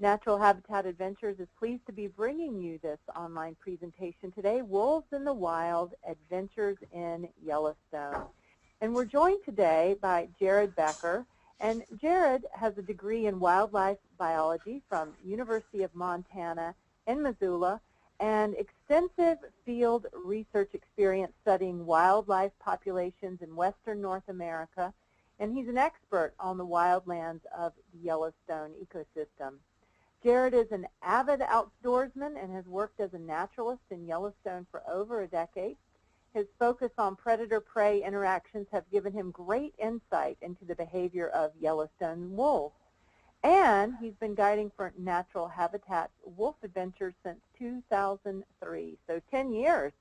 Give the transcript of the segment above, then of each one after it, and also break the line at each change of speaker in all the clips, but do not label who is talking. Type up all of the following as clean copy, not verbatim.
Natural Habitat Adventures is pleased to be bringing you this online presentation today, Wolves in the Wild, Adventures in Yellowstone. And we're joined today by Jared Baeker. And Jared has a degree in wildlife biology from University of Montana in Missoula and extensive field research experience studying wildlife populations in western North America. And he's an expert on the wildlands of the Yellowstone ecosystem. Jared is an avid outdoorsman and has worked as a naturalist in Yellowstone for over a decade. His focus on predator-prey interactions have given him great insight into the behavior of Yellowstone wolves. And he's been guiding for Natural Habitat Wolf Adventures since 2003, so 10 years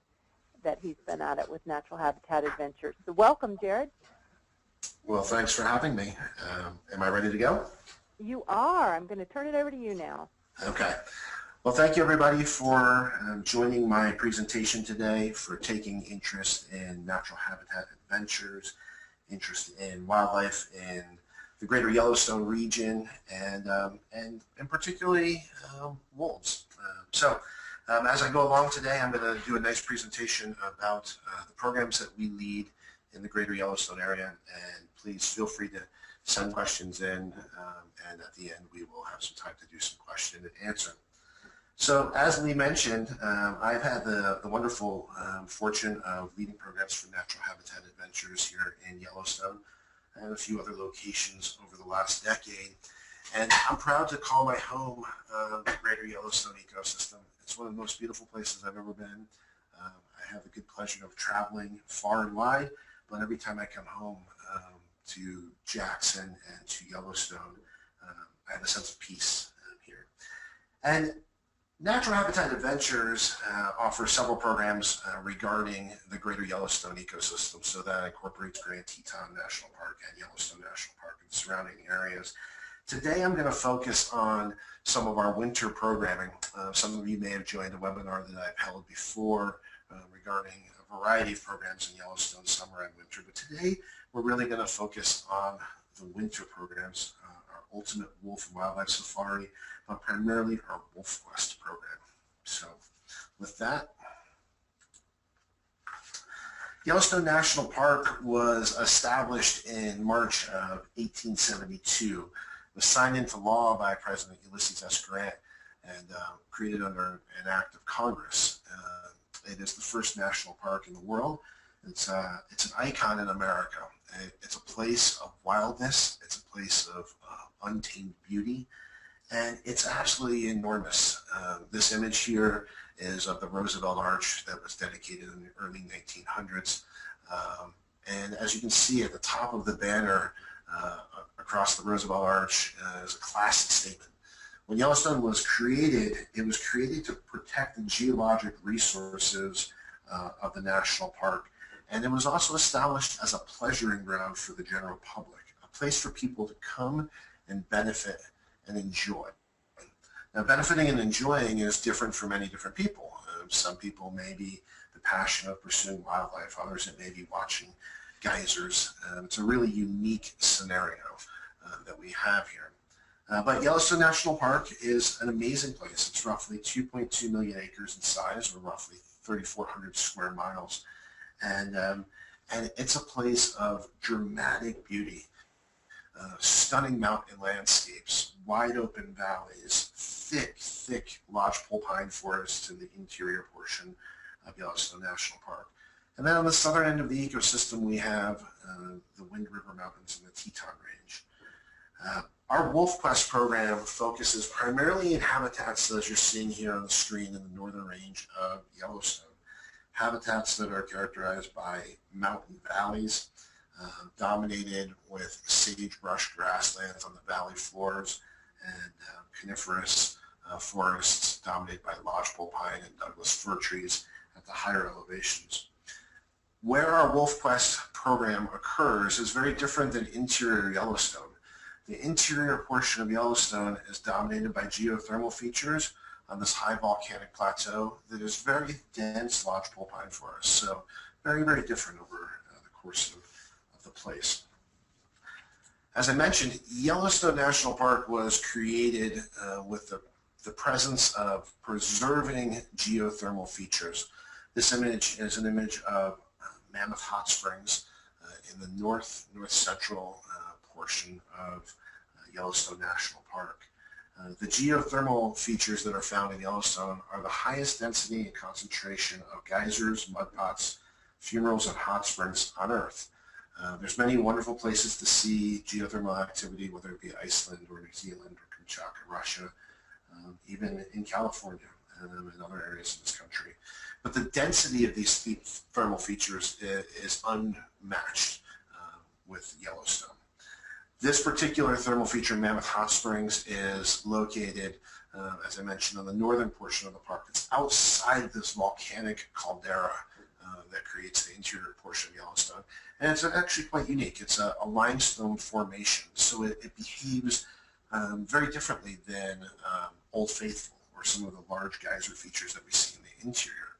that he's been at it with Natural Habitat Adventures. So welcome, Jared.
Well, thanks for having me. Am I ready to go?
You are. I'm going to turn it over to you now.
Okay. Well, thank you, everybody, for joining my presentation today, for taking interest in Natural Habitat Adventures, interest in wildlife in the greater Yellowstone region, and particularly wolves. As I go along today, I'm going to do a nice presentation about the programs that we lead in the greater Yellowstone area, and please feel free to send questions in, and at the end we will have some time to do some question and answer. So as Lee mentioned, I've had the wonderful fortune of leading programs for Natural Habitat Adventures here in Yellowstone and a few other locations over the last decade. And I'm proud to call my home the greater Yellowstone ecosystem. It's one of the most beautiful places I've ever been. I have the good pleasure of traveling far and wide, but every time I come home to Jackson and to Yellowstone, I have a sense of peace here. And Natural Habitat Adventures offers several programs regarding the greater Yellowstone ecosystem, so that incorporates Grand Teton National Park and Yellowstone National Park and surrounding areas. Today I'm going to focus on some of our winter programming. Some of you may have joined a webinar that I've held before regarding a variety of programs in Yellowstone, summer and winter, but today we're really going to focus on the winter programs, our Ultimate Wolf and Wildlife Safari, but primarily our Wolf Quest program. So with that, Yellowstone National Park was established in March of 1872. It was signed into law by President Ulysses S. Grant and created under an act of Congress. It is the first national park in the world. It's an icon in America. It's a place of wildness. It's a place of untamed beauty. And it's absolutely enormous. This image here is of the Roosevelt Arch that was dedicated in the early 1900s. And as you can see at the top of the banner across the Roosevelt Arch is a classic statement. When Yellowstone was created, it was created to protect the geologic resources of the national park. And it was also established as a pleasuring ground for the general public, a place for people to come and benefit and enjoy. Now, benefiting and enjoying is different for many different people. Some people may be the passion of pursuing wildlife, others it may be watching geysers. It's a really unique scenario that we have here. But Yellowstone National Park is an amazing place. It's roughly 2.2 million acres in size, or roughly 3,400 square miles. And it's a place of dramatic beauty, stunning mountain landscapes, wide open valleys, thick lodgepole pine forests in the interior portion of Yellowstone National Park. And then on the southern end of the ecosystem, we have the Wind River Mountains and the Teton Range. Our Wolf Quest program focuses primarily in habitats as you're seeing here on the screen in the northern range of Yellowstone. Habitats that are characterized by mountain valleys, dominated with sagebrush grasslands on the valley floors, and coniferous forests dominated by lodgepole pine and Douglas fir trees at the higher elevations. Where our Wolf Quest program occurs is very different than interior Yellowstone. The interior portion of Yellowstone is dominated by geothermal features on this high volcanic plateau that is very dense lodgepole pine forest. So very different over the course of the place. As I mentioned, Yellowstone National Park was created with the presence of preserving geothermal features. This image is an image of Mammoth Hot Springs in the north-central portion of Yellowstone National Park. The geothermal features that are found in Yellowstone are the highest density and concentration of geysers, mud pots, fumaroles, and hot springs on Earth. There's many wonderful places to see geothermal activity, whether it be Iceland or New Zealand or Kamchatka, Russia, even in California and other areas of this country. But the density of these thermal features is unmatched with Yellowstone. This particular thermal feature, Mammoth Hot Springs, is located, as I mentioned, on the northern portion of the park. It's outside this volcanic caldera that creates the interior portion of Yellowstone. And it's actually quite unique. It's a limestone formation, so it behaves very differently than Old Faithful or some of the large geyser features that we see in the interior.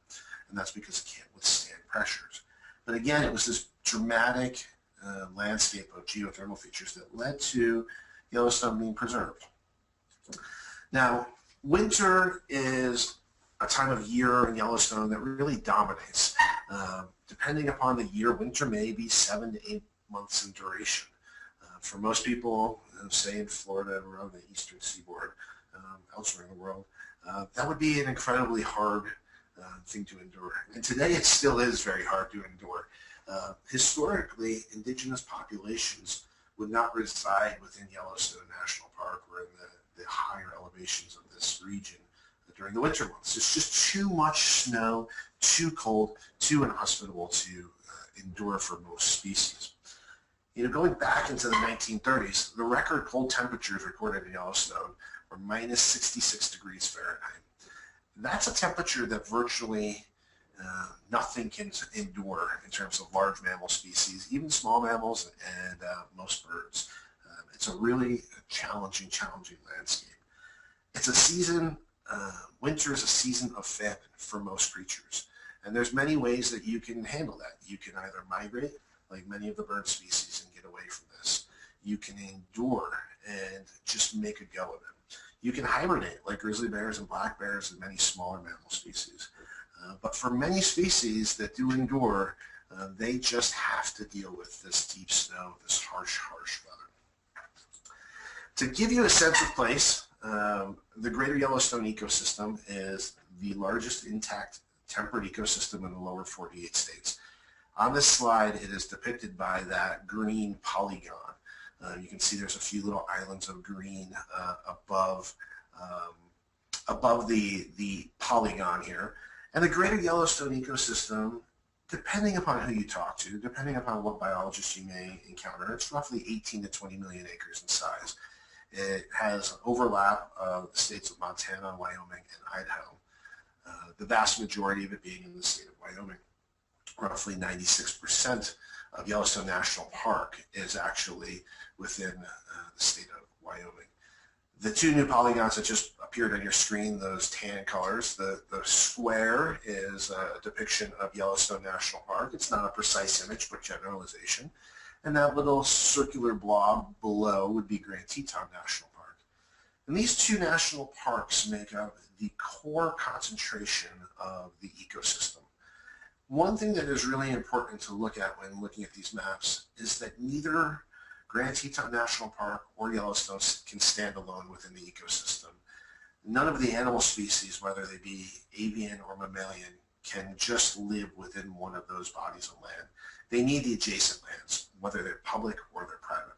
And that's because it can't withstand pressures. But again, it was this dramatic landscape of geothermal features that led to Yellowstone being preserved. Now, winter is a time of year in Yellowstone that really dominates. Depending upon the year, winter may be 7 to 8 months in duration. For most people, say in Florida or on the eastern seaboard, elsewhere in the world, that would be an incredibly hard thing to endure. And today it still is very hard to endure. Historically, indigenous populations would not reside within Yellowstone National Park or in the higher elevations of this region during the winter months. It's just too much snow, too cold, too inhospitable to endure for most species. You know, going back into the 1930s, the record cold temperatures recorded in Yellowstone were minus 66 degrees Fahrenheit. That's a temperature that virtually nothing can endure in terms of large mammal species, even small mammals and most birds. It's a really challenging landscape. It's a season, winter is a season of famine for most creatures. And there's many ways that you can handle that. You can either migrate, like many of the bird species, and get away from this. You can endure and just make a go of it. You can hibernate, like grizzly bears and black bears and many smaller mammal species. But for many species that do endure, they just have to deal with this deep snow, this harsh weather. To give you a sense of place, the greater Yellowstone ecosystem is the largest intact temperate ecosystem in the lower 48 states. On this slide, it is depicted by that green polygon. You can see there's a few little islands of green above the polygon here. And the greater Yellowstone ecosystem, depending upon who you talk to, depending upon what biologists you may encounter, it's roughly 18 to 20 million acres in size. It has overlap of the states of Montana, Wyoming, and Idaho. The vast majority of it being in the state of Wyoming. Roughly 96% of Yellowstone National Park is actually within the state of Wyoming. The two new polygons that just appeared on your screen, those tan colors, the square is a depiction of Yellowstone National Park. It's not a precise image, but generalization. And that little circular blob below would be Grand Teton National Park. And these two national parks make up the core concentration of the ecosystem. One thing that is really important to look at when looking at these maps is that neither Grand Teton National Park or Yellowstone can stand alone within the ecosystem. None of the animal species, whether they be avian or mammalian, can just live within one of those bodies of land. They need the adjacent lands, whether they're public or they're private.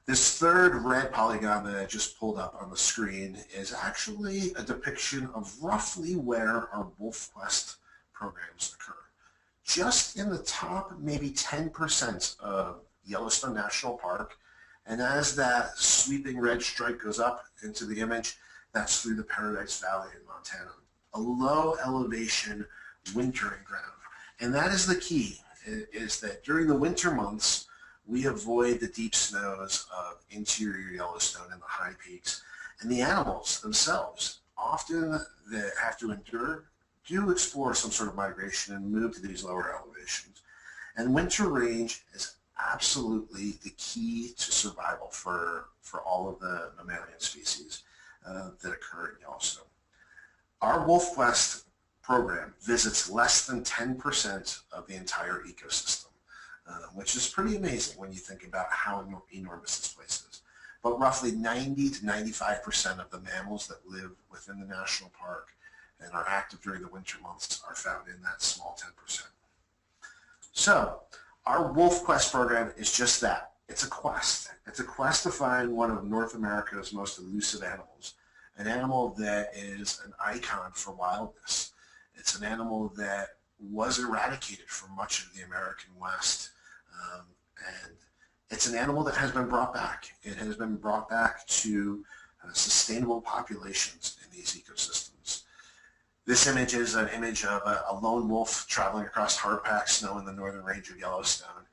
This third red polygon that I just pulled up on the screen is actually a depiction of roughly where our Wolf Quest programs occur. Just in the top maybe 10% of Yellowstone National Park, and as that sweeping red stripe goes up into the image, that's through the Paradise Valley in Montana. A low elevation wintering ground. And that is the key, is that during the winter months, we avoid the deep snows of interior Yellowstone and the high peaks. And the animals themselves, often that have to endure, do explore some sort of migration and move to these lower elevations. And winter range is absolutely the key to survival for all of the mammalian species that occur in Yellowstone. Our WolfQuest program visits less than 10% of the entire ecosystem, which is pretty amazing when you think about how enormous this place is. But roughly 90 to 95% of the mammals that live within the national park and are active during the winter months are found in that small 10%. So our WolfQuest program is just that. It's a quest. It's a quest to find one of North America's most elusive animals, an animal that is an icon for wildness. It's an animal that was eradicated from much of the American West, and it's an animal that has been brought back. It has been brought back to sustainable populations in these ecosystems. This image is an image of a lone wolf traveling across hard-packed snow in the northern range of Yellowstone.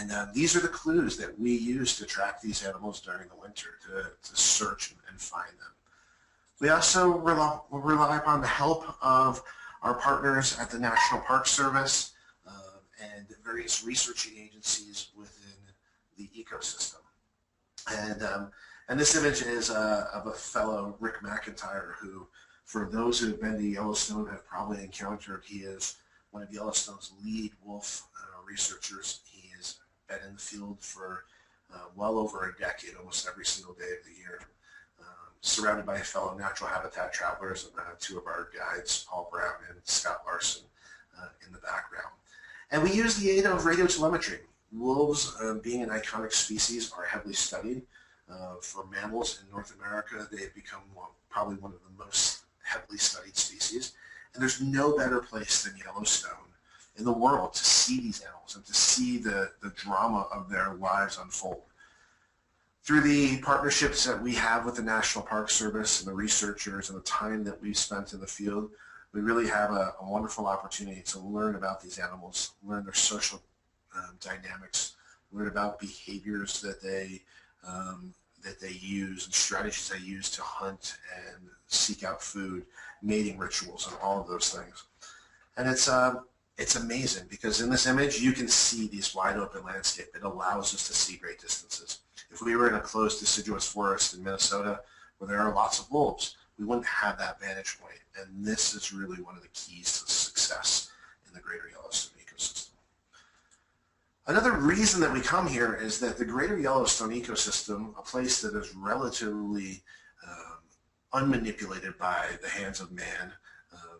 And these are the clues that we use to track these animals during the winter, to search and find them. We also rely upon the help of our partners at the National Park Service and various researching agencies within the ecosystem. And this image is of a fellow, Rick McIntyre, who, for those who have been to Yellowstone, have probably encountered. He is one of Yellowstone's lead wolf researchers. He has been in the field for well over a decade, almost every single day of the year, surrounded by fellow natural habitat travelers and two of our guides, Paul Brown and Scott Larson, in the background. And we use the aid of radio telemetry. Wolves, being an iconic species, are heavily studied. For mammals in North America, they have become probably one of the most heavily studied species. And there's no better place than Yellowstone in the world to see these animals and to see the drama of their lives unfold. Through the partnerships that we have with the National Park Service and the researchers and the time that we've spent in the field, we really have a wonderful opportunity to learn about these animals, learn their social dynamics, learn about behaviors that they use and strategies they use to hunt and seek out food, mating rituals, and all of those things. And it's amazing because in this image you can see these wide open landscape. It allows us to see great distances. If we were in a closed deciduous forest in Minnesota where there are lots of wolves, we wouldn't have that vantage point. And this is really one of the keys to success in the greater Yellowstone ecosystem. Another reason that we come here is that the greater Yellowstone ecosystem, a place that is relatively unmanipulated by the hands of man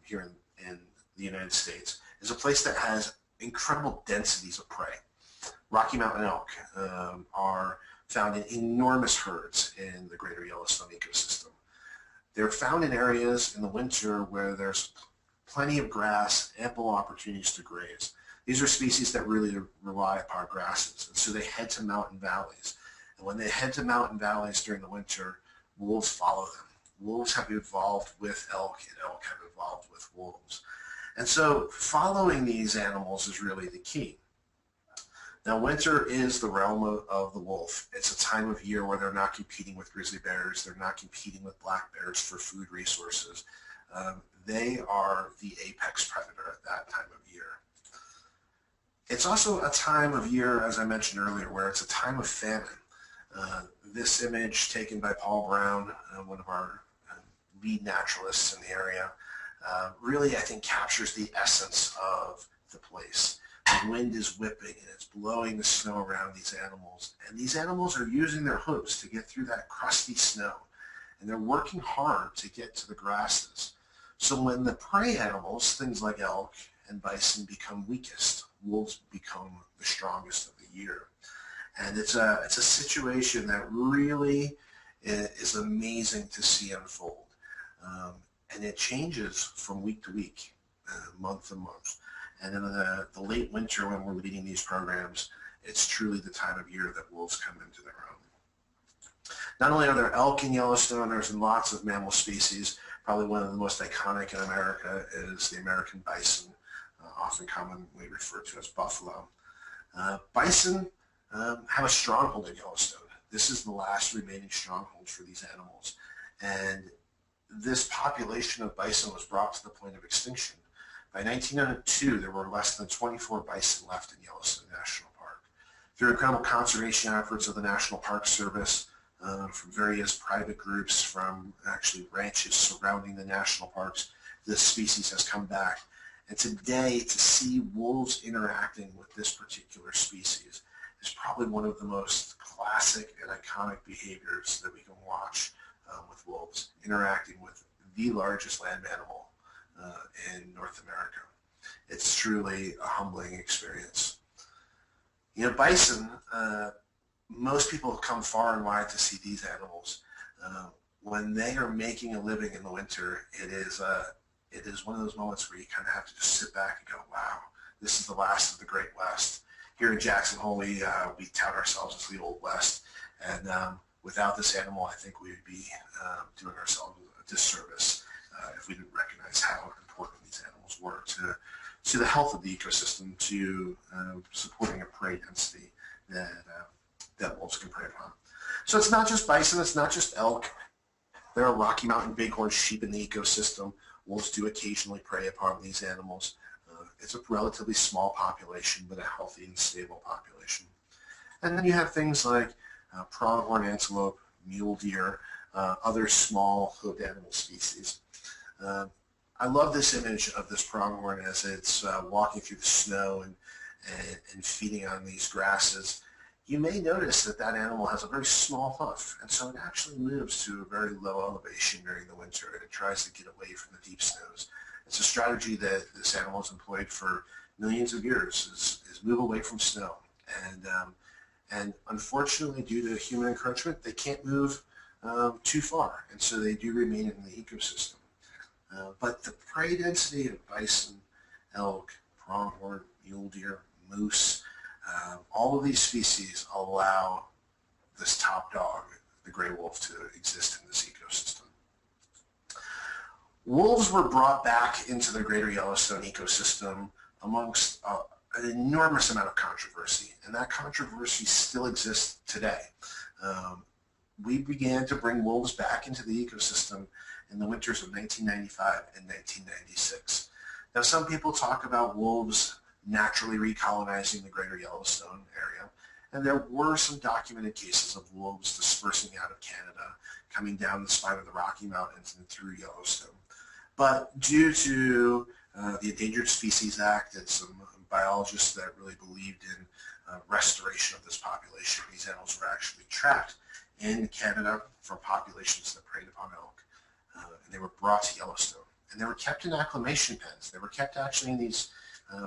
here in the United States, is a place that has incredible densities of prey. Rocky Mountain elk are found in enormous herds in the greater Yellowstone ecosystem. They're found in areas in the winter where there's plenty of grass, ample opportunities to graze. These are species that really rely upon grasses, and so they head to mountain valleys. And when they head to mountain valleys during the winter, wolves follow them. Wolves have evolved with elk, and elk have evolved with wolves. And so following these animals is really the key. Now, winter is the realm of the wolf. It's a time of year where they're not competing with grizzly bears. They're not competing with black bears for food resources. They are the apex predator at that time of year. It's also a time of year, as I mentioned earlier, where it's a time of famine. This image taken by Paul Brown, one of our lead naturalists in the area, really, I think, captures the essence of the place. The wind is whipping and it's blowing the snow around these animals. And these animals are using their hooves to get through that crusty snow. And they're working hard to get to the grasses. So when the prey animals, things like elk and bison, become weakest, wolves become the strongest of the year. And it's a situation that really is amazing to see unfold. And it changes from week to week, month to month. And in the late winter when we're leading these programs, it's truly the time of year that wolves come into their own. Not only are there elk in Yellowstone, there's lots of mammal species. Probably one of the most iconic in America is the American bison, often commonly referred to as buffalo. Bison have a stronghold in Yellowstone. This is the last remaining stronghold for these animals. And this population of bison was brought to the point of extinction. By 1902, there were less than 24 bison left in Yellowstone National Park. Through incredible conservation efforts of the National Park Service, from various private groups, from actually ranches surrounding the national parks, this species has come back. And today, to see wolves interacting with this particular species is probably one of the most classic and iconic behaviors that we can watch with wolves, interacting with the largest land animal in North America. It's truly a humbling experience. You know, bison, most people have come far and wide to see these animals. When they are making a living in the winter, it is one of those moments where you kind of have to just sit back and go, wow, this is the last of the Great West. Here in Jackson Hole, we tout ourselves as the Old West, and without this animal, I think we would be doing ourselves a disservice if we didn't recognize how important these animals were to the health of the ecosystem, to supporting a prey density that wolves can prey upon. So it's not just bison, it's not just elk. There are Rocky Mountain bighorn sheep in the ecosystem. Wolves do occasionally prey upon these animals. It's a relatively small population, but a healthy and stable population. And then you have things like pronghorn antelope, mule deer, other small hoofed animal species. I love this image of this pronghorn as it's walking through the snow and feeding on these grasses. You may notice that that animal has a very small hoof, and so it actually lives to a very low elevation during the winter, and it tries to get away from the deep snows. It's a strategy that this animal has employed for millions of years, is move away from snow. And unfortunately, due to human encroachment, they can't move too far, and so they do remain in the ecosystem. But the prey density of bison, elk, pronghorn, mule deer, moose, all of these species allow this top dog, the gray wolf, to exist in this ecosystem. Wolves were brought back into the greater Yellowstone ecosystem amongst an enormous amount of controversy, and that controversy still exists today. We began to bring wolves back into the ecosystem in the winters of 1995 and 1996. Now, some people talk about wolves naturally recolonizing the greater Yellowstone area, and there were some documented cases of wolves dispersing out of Canada, coming down the spine of the Rocky Mountains and through Yellowstone. But due to the Endangered Species Act and some biologists that really believed in restoration of this population, these animals were actually trapped in Canada from populations that preyed upon elk, and they were brought to Yellowstone. And they were kept in acclimation pens. They were kept actually in these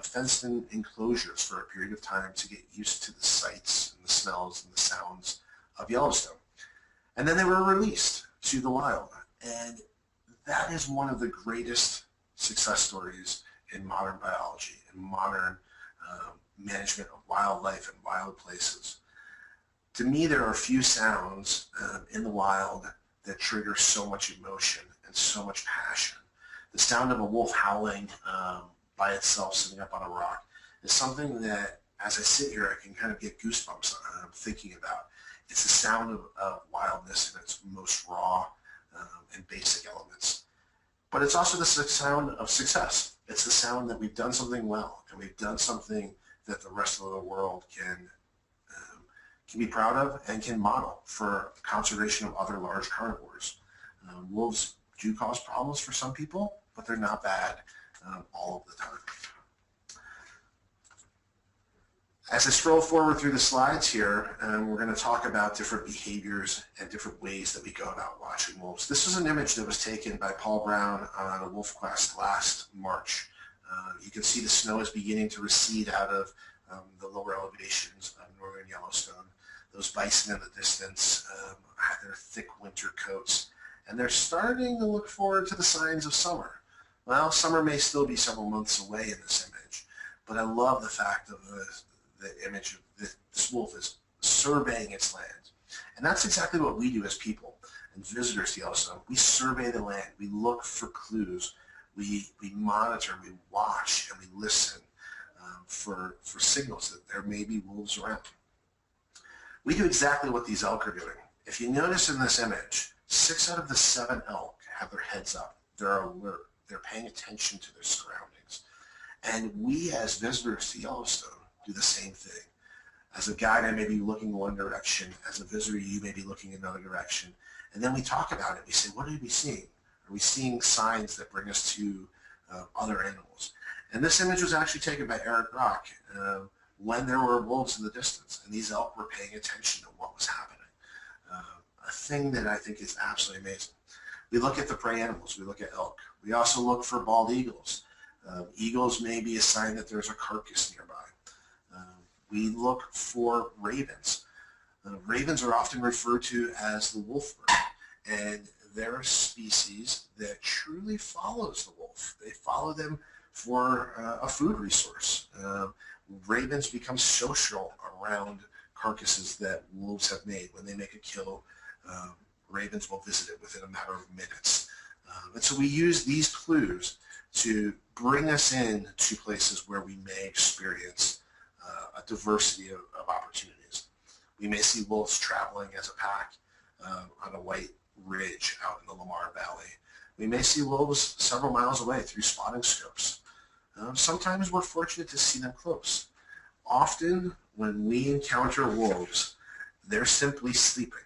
fenced-in enclosures for a period of time to get used to the sights and the smells and the sounds of Yellowstone. And then they were released to the wild. And that is one of the greatest success stories in modern biology, in modern management of wildlife and wild places. To me, there are few sounds in the wild that trigger so much emotion and so much passion. The sound of a wolf howling by itself sitting up on a rock is something that, as I sit here, I can kind of get goosebumps thinking about. It's the sound of wildness in its most raw and basic elements. But it's also the sound of success. It's the sound that we've done something well, and we've done something that the rest of the world can be proud of and can model for conservation of other large carnivores. Wolves do cause problems for some people, but they're not bad all of the time. As I scroll forward through the slides here, we're going to talk about different behaviors and different ways that we go about watching wolves. This is an image that was taken by Paul Brown on a wolf quest last March. You can see the snow is beginning to recede out of the lower elevations of northern Yellowstone. Those bison in the distance have their thick winter coats, and they're starting to look forward to the signs of summer. Well, summer may still be several months away in this image, but I love the fact of the image of this wolf is surveying its land. And that's exactly what we do as people and visitors to Yellowstone. We survey the land. We look for clues. We monitor, we watch, and we listen for signals that there may be wolves around. We do exactly what these elk are doing. If you notice in this image, 6 out of the 7 elk have their heads up. They're alert. They're paying attention to their surroundings. And we as visitors to Yellowstone do the same thing. As a guide, I may be looking one direction. As a visitor, you may be looking another direction. And then we talk about it. We say, what are we seeing? Are we seeing signs that bring us to other animals? And this image was actually taken by Eric Brock when there were wolves in the distance, and these elk were paying attention to what was happening. A thing that I think is absolutely amazing. We look at the prey animals. We look at elk. We also look for bald eagles. Eagles may be a sign that there's a carcass nearby. We look for ravens. Ravens are often referred to as the wolf bird, and they're a species that truly follows the wolf. They follow them for a food resource. Ravens become social around carcasses that wolves have made. When they make a kill, ravens will visit it within a matter of minutes. And so we use these clues to bring us in to places where we may experience a diversity of opportunities. We may see wolves traveling as a pack on a white ridge out in the Lamar Valley. We may see wolves several miles away through spotting scopes. Sometimes we're fortunate to see them close. Often when we encounter wolves, they're simply sleeping.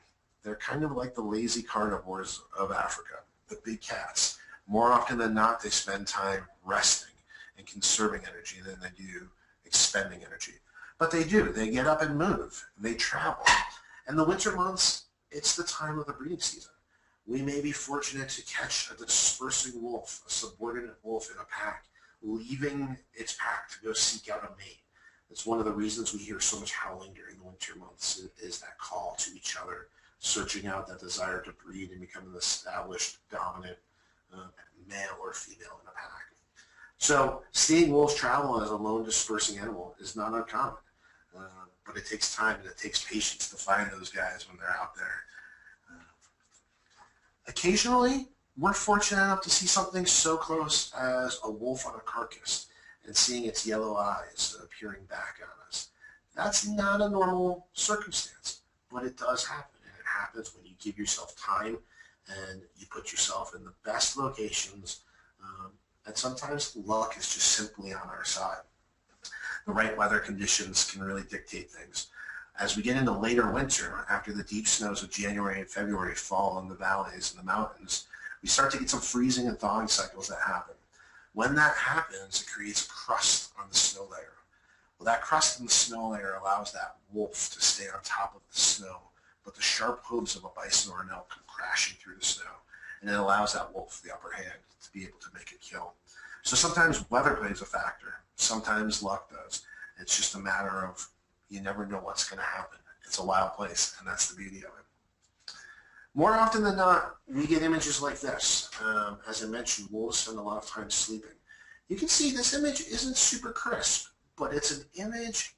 They're kind of like the lazy carnivores of Africa, the big cats. More often than not, they spend time resting and conserving energy than they do expending energy. But they do. They get up and move. They travel. And the winter months, it's the time of the breeding season. We may be fortunate to catch a dispersing wolf, a subordinate wolf in a pack, leaving its pack to go seek out a mate. It's one of the reasons we hear so much howling during the winter months is that call to each other, searching out that desire to breed and become an established, dominant male or female in a pack. So seeing wolves travel as a lone dispersing animal is not uncommon, but it takes time and it takes patience to find those guys when they're out there. Occasionally, we're fortunate enough to see something so close as a wolf on a carcass and seeing its yellow eyes peering back on us. That's not a normal circumstance, but it does happen, and it happens when you give yourself time and you put yourself in the best locations, and sometimes luck is just simply on our side. The right weather conditions can really dictate things. As we get into later winter, after the deep snows of January and February fall in the valleys and the mountains, we start to get some freezing and thawing cycles that happen. When that happens, it creates a crust on the snow layer. Well, that crust in the snow layer allows that wolf to stay on top of the snow, but the sharp hooves of a bison or an elk come crashing through the snow, and it allows that wolf the upper hand to be able to make a kill. So sometimes weather plays a factor. Sometimes luck does. It's just a matter of you never know what's going to happen. It's a wild place, and that's the beauty of it. More often than not, we get images like this. As I mentioned, wolves spend a lot of time sleeping. You can see this image isn't super crisp, but it's an image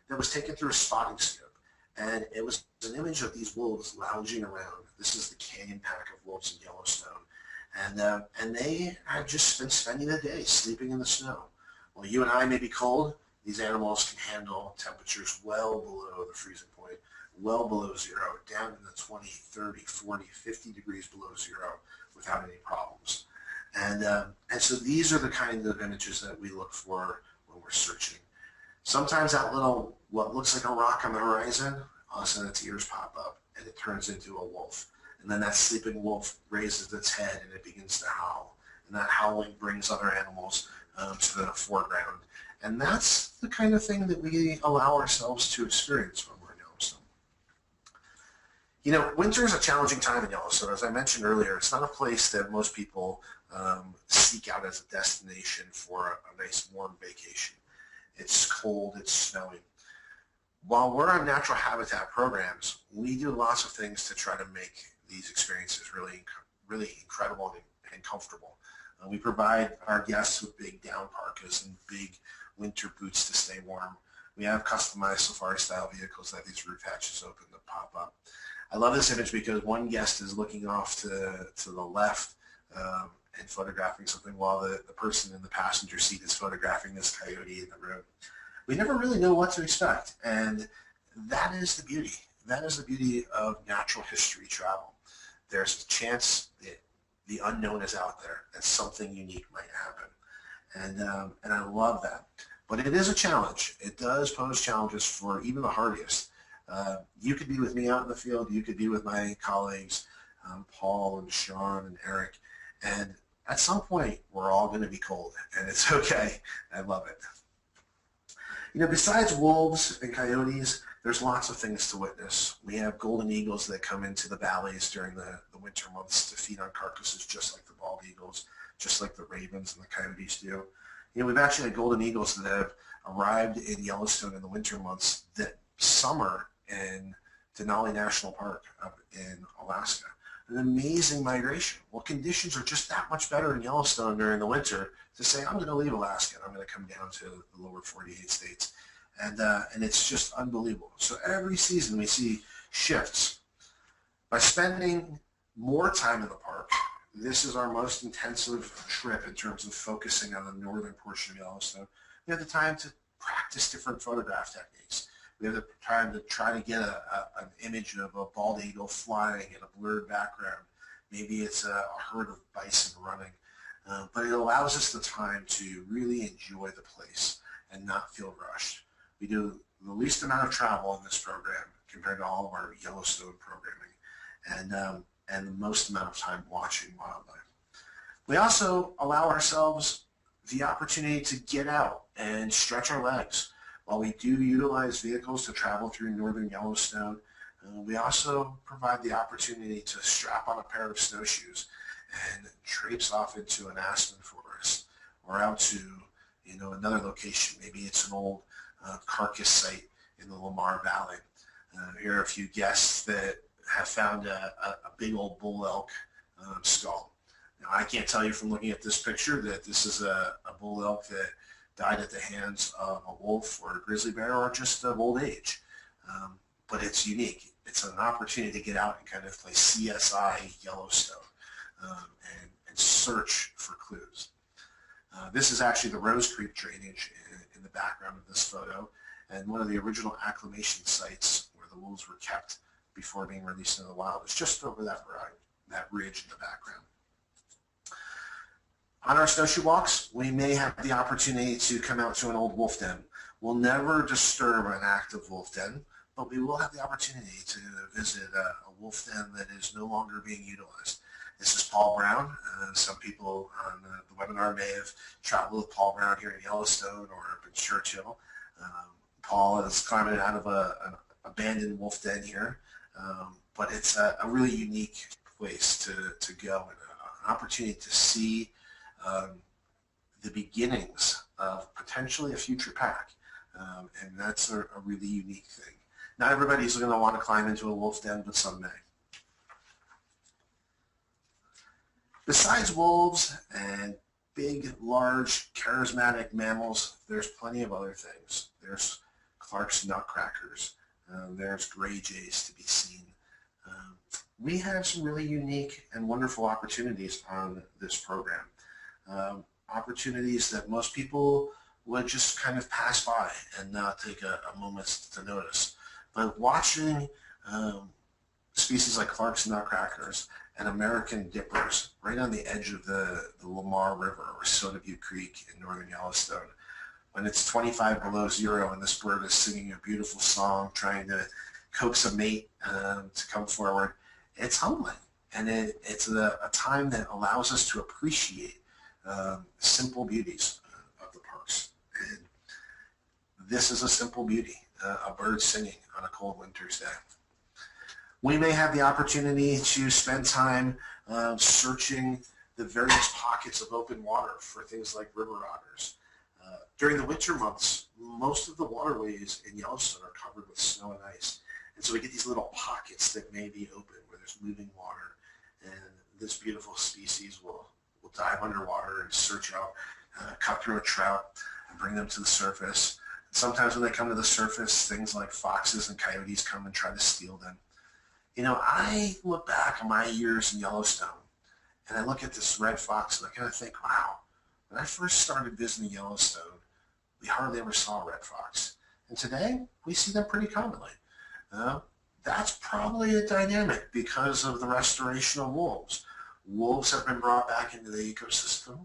that was taken through a spotting scope. And it was an image of these wolves lounging around. This is the canyon pack of wolves in Yellowstone. And they had just been spending the day sleeping in the snow. While you and I may be cold, these animals can handle temperatures well below the freezing point, well below zero, down in the 20, 30, 40, 50 degrees below zero without any problems. And so these are the kinds of images that we look for when we're searching. Sometimes that little, what looks like a rock on the horizon, all of a sudden its ears pop up and it turns into a wolf. And then that sleeping wolf raises its head and it begins to howl. And that howling brings other animals to the foreground. And that's the kind of thing that we allow ourselves to experience when we're in Yellowstone. You know, winter is a challenging time in Yellowstone. As I mentioned earlier, it's not a place that most people seek out as a destination for a nice warm vacation. It's cold, it's snowing. While we're on natural habitat programs, we do lots of things to try to make these experiences really incredible and comfortable. We provide our guests with big down parkas and big winter boots to stay warm. We have customized safari-style vehicles that these roof hatches open to pop up. I love this image because one guest is looking off to the left and photographing something while the person in the passenger seat is photographing this coyote in the road. We never really know what to expect, and that is the beauty. That is the beauty of natural history travel. There's a chance that the unknown is out there, that something unique might happen. And I love that. But it is a challenge. It does pose challenges for even the hardiest. You could be with me out in the field. You could be with my colleagues, Paul and Sean and Eric. And at some point, we're all going to be cold. And it's okay. I love it. You know, besides wolves and coyotes, there's lots of things to witness. We have golden eagles that come into the valleys during the winter months to feed on carcasses, just like the bald eagles, just like the ravens and the coyotes do. You know, we've actually had golden eagles that have arrived in Yellowstone in the winter months that summer in Denali National Park up in Alaska. An amazing migration. Well, conditions are just that much better in Yellowstone during the winter to say, I'm going to leave Alaska and I'm going to come down to the lower 48 states. And it's just unbelievable. So every season we see shifts. By spending more time in the park, this is our most intensive trip in terms of focusing on the northern portion of Yellowstone. We have the time to practice different photograph techniques. We have the time to try to get an image of a bald eagle flying in a blurred background. Maybe it's a herd of bison running. But it allows us the time to really enjoy the place and not feel rushed. We do the least amount of travel in this program compared to all of our Yellowstone programming, and the most amount of time watching wildlife. We also allow ourselves the opportunity to get out and stretch our legs. While we do utilize vehicles to travel through northern Yellowstone, we also provide the opportunity to strap on a pair of snowshoes and traipse off into an aspen forest or out to, you know, another location. Maybe it's an old carcass site in the Lamar Valley. Here are a few guests that have found a big old bull elk skull. Now, I can't tell you from looking at this picture that this is a bull elk that died at the hands of a wolf or a grizzly bear or just of old age. But it's unique. It's an opportunity to get out and kind of play CSI Yellowstone and search for clues. This is actually the Rose Creek drainage in the background of this photo, and one of the original acclimation sites where the wolves were kept before being released into the wild. It's just over that ridge in the background. On our snowshoe walks, we may have the opportunity to come out to an old wolf den. We'll never disturb an active wolf den, but we will have the opportunity to visit a wolf den that is no longer being utilized. This is Paul Brown. Some people on the webinar may have traveled with Paul Brown here in Yellowstone or up in Churchill. Paul is climbing out of an abandoned wolf den here, but it's a really unique place to go and an opportunity to see the beginnings of potentially a future pack, and that's a really unique thing. Not everybody's going to want to climb into a wolf den, but some may. Besides wolves and big, large, charismatic mammals, there's plenty of other things. There's Clark's nutcrackers. There's gray jays to be seen. We have some really unique and wonderful opportunities on this program. Opportunities that most people would just kind of pass by and not take a moment to notice. But watching species like Clark's nutcrackers and American dippers right on the edge of the Lamar River or Soda Butte Creek in northern Yellowstone, when it's 25 below zero and this bird is singing a beautiful song trying to coax a mate to come forward, it's humbling. And it's a time that allows us to appreciate simple beauties of the parks. And this is a simple beauty, a bird singing on a cold winter's day. We may have the opportunity to spend time searching the various pockets of open water for things like river otters. During the winter months, most of the waterways in Yellowstone are covered with snow and ice. And so we get these little pockets that may be open where there's moving water. And this beautiful species will dive underwater and search out, cut through a trout and bring them to the surface. And sometimes when they come to the surface, things like foxes and coyotes come and try to steal them. You know, I look back on my years in Yellowstone and I look at this red fox and I kind of think, wow, when I first started visiting Yellowstone, we hardly ever saw red fox. And today, we see them pretty commonly. That's probably a dynamic because of the restoration of wolves. Wolves have been brought back into the ecosystem.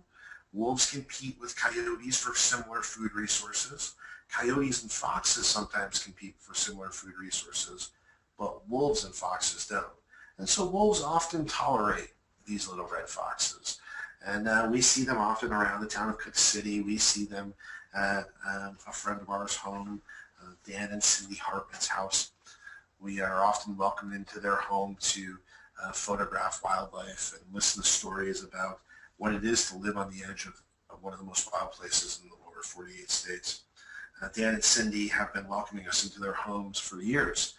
Wolves compete with coyotes for similar food resources. Coyotes and foxes sometimes compete for similar food resources, but wolves and foxes don't. And so wolves often tolerate these little red foxes. And we see them often around the town of Cook City. We see them at a friend of ours' home, Dan and Cindy Hartman's house. We are often welcomed into their home to photograph wildlife and listen to stories about what it is to live on the edge of one of the most wild places in the lower 48 states. Dan and Cindy have been welcoming us into their homes for years,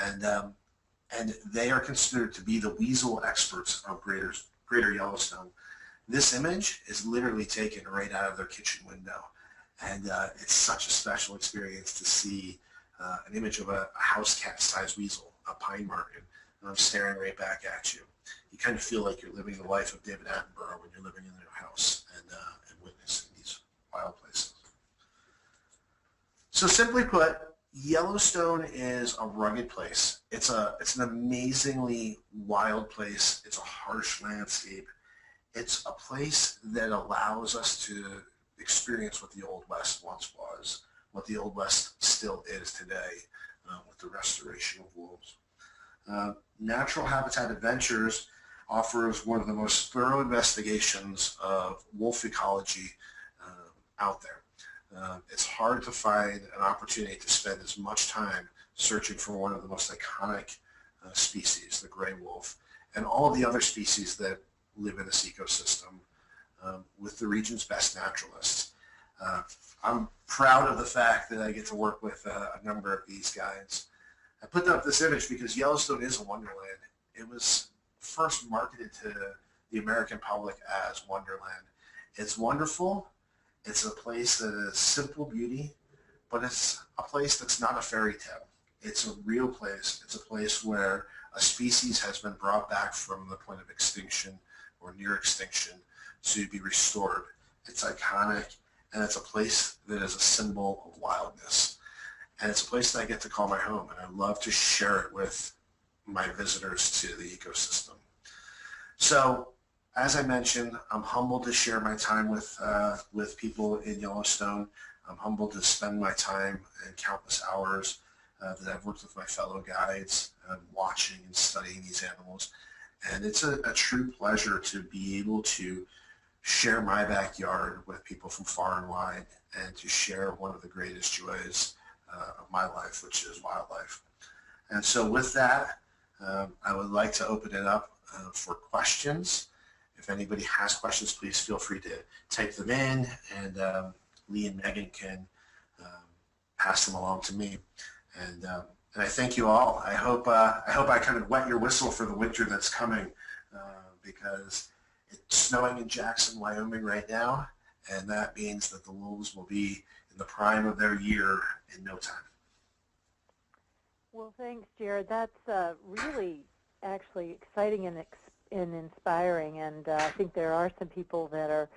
and they are considered to be the weasel experts of Greater Yellowstone. This image is literally taken right out of their kitchen window, and it's such a special experience to see an image of a house cat-sized weasel, a pine marten, staring right back at you. You kind of feel like you're living the life of David Attenborough when you're living in their house and witnessing these wild places. So simply put, Yellowstone is a rugged place. It's an amazingly wild place. It's a harsh landscape. It's a place that allows us to experience what the Old West once was, what the Old West still is today with the restoration of wolves. Natural Habitat Adventures offers one of the most thorough investigations of wolf ecology out there. It's hard to find an opportunity to spend as much time searching for one of the most iconic species, the gray wolf, and all of the other species that live in this ecosystem with the region's best naturalists. I'm proud of the fact that I get to work with a number of these guides. I put up this image because Yellowstone is a wonderland. It was first marketed to the American public as Wonderland. It's wonderful. It's a place that is simple beauty, but it's a place that's not a fairy tale. It's a real place. It's a place where a species has been brought back from the point of extinction or near extinction to be restored. It's iconic, and it's a place that is a symbol of wildness. And it's a place that I get to call my home, and I love to share it with my visitors to the ecosystem. So, as I mentioned, I'm humbled to share my time with people in Yellowstone. I'm humbled to spend my time and countless hours that I've worked with my fellow guides, watching and studying these animals. And it's a true pleasure to be able to share my backyard with people from far and wide and to share one of the greatest joys of my life, which is wildlife. And so with that, I would like to open it up for questions. If anybody has questions, please feel free to type them in, and Lee and Megan can pass them along to me. And I thank you all. I hope I kind of wet your whistle for the winter that's coming, because it's snowing in Jackson, Wyoming right now, and that means that the wolves will be in the prime of their year in no time.
Well, thanks, Jared. That's really actually exciting and inspiring, and I think there are some people that are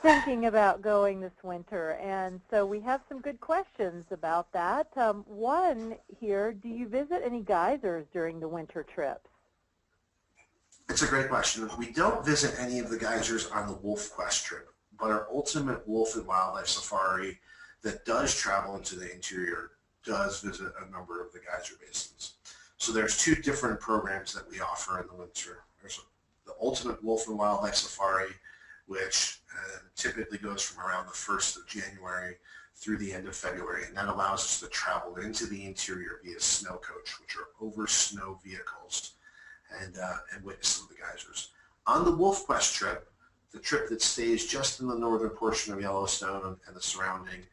thinking about going this winter, and so we have some good questions about that. One here, do you visit any geysers during the winter trips?
It's a great question. We don't visit any of the geysers on the Wolf Quest trip, but our ultimate wolf and wildlife safari that does travel into the interior does visit a number of the geyser basins. So there's two different programs that we offer in the winter. There's the ultimate wolf and wildlife safari, which typically goes from around the 1st of January through the end of February, and that allows us to travel into the interior via snow coach, which are over snow vehicles, and witness some of the geysers. On the Wolf Quest trip, the trip that stays just in the northern portion of Yellowstone and the surrounding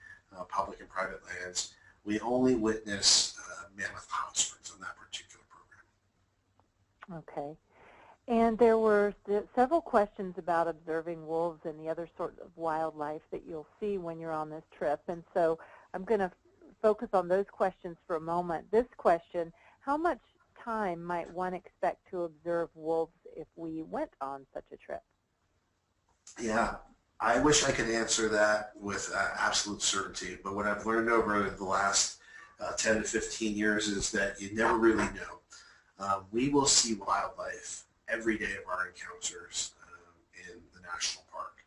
public and private lands, we only witness Mammoth Hot Springs on that particular program.
Okay. And there were several questions about observing wolves and the other sort of wildlife that you'll see when you're on this trip. And so I'm going to focus on those questions for a moment. This question, how much time might one expect to observe wolves if we went on such a trip?
Yeah, I wish I could answer that with absolute certainty, but what I've learned over the last 10 to 15 years is that you never really know. We will see wildlife every day of our encounters in the national park.